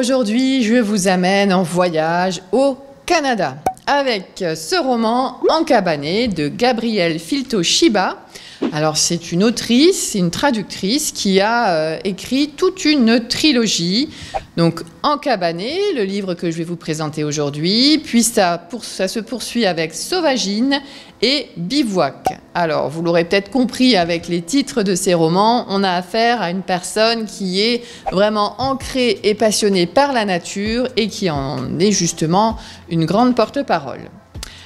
aujourd'hui, je vous amène en voyage au Canada avec ce roman Encabané de Gabrielle Filto-Shiba. Alors c'est une autrice, une traductrice qui a écrit toute une trilogie. Donc Encabané, le livre que je vais vous présenter aujourd'hui, puis ça se poursuit avec Sauvagine et Bivouac. Alors vous l'aurez peut-être compris avec les titres de ces romans, on a affaire à une personne qui est vraiment ancrée et passionnée par la nature et qui en est justement une grande porte-parole.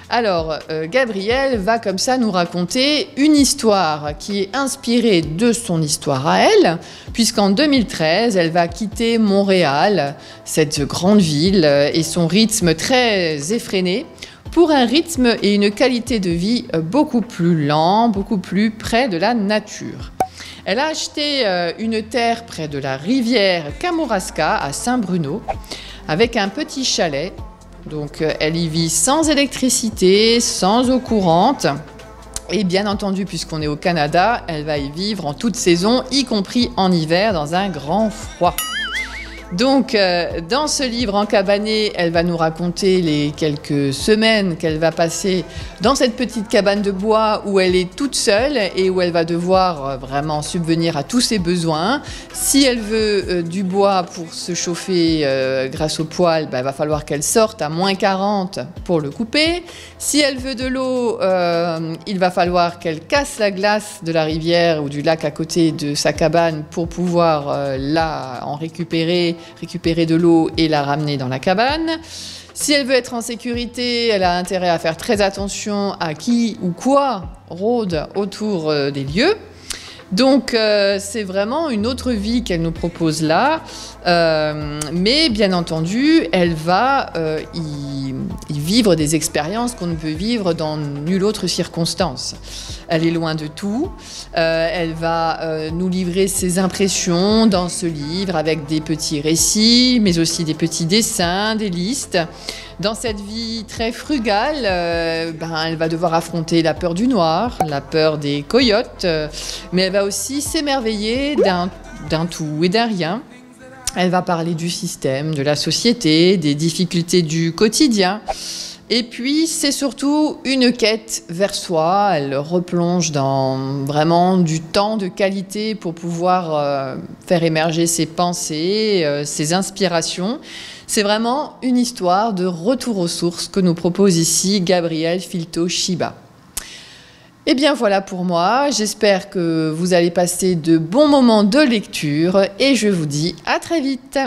Alors, Gabrielle va comme ça nous raconter une histoire qui est inspirée de son histoire à elle, puisqu'en 2013, elle va quitter Montréal, cette grande ville, et son rythme très effréné, pour un rythme et une qualité de vie beaucoup plus lent, beaucoup plus près de la nature. Elle a acheté une terre près de la rivière Kamouraska à Saint-Bruno, avec un petit chalet. Donc elle y vit sans électricité, sans eau courante. Et bien entendu, puisqu'on est au Canada, elle va y vivre en toute saison, y compris en hiver, dans un grand froid. Donc, dans ce livre Encabané, elle va nous raconter les quelques semaines qu'elle va passer dans cette petite cabane de bois où elle est toute seule et où elle va devoir vraiment subvenir à tous ses besoins. Si elle veut du bois pour se chauffer grâce au poêle, il va falloir qu'elle sorte à moins 40 pour le couper. Si elle veut de l'eau, il va falloir qu'elle casse la glace de la rivière ou du lac à côté de sa cabane pour pouvoir là en récupérer de l'eau et la ramener dans la cabane. Si elle veut être en sécurité, elle a intérêt à faire très attention à qui ou quoi rôde autour des lieux. Donc c'est vraiment une autre vie qu'elle nous propose là, mais bien entendu, elle va y vivre des expériences qu'on ne peut vivre dans nulle autre circonstance. Elle est loin de tout, elle va nous livrer ses impressions dans ce livre avec des petits récits, mais aussi des petits dessins, des listes. Dans cette vie très frugale, elle va devoir affronter la peur du noir, la peur des coyotes, mais elle va aussi s'émerveiller d'un tout et d'un rien. Elle va parler du système, de la société, des difficultés du quotidien. Et puis, c'est surtout une quête vers soi. Elle replonge dans vraiment du temps de qualité pour pouvoir faire émerger ses pensées, ses inspirations. C'est vraiment une histoire de retour aux sources que nous propose ici Gabrielle Filto-Shiba. Et bien voilà pour moi, j'espère que vous allez passer de bons moments de lecture et je vous dis à très vite.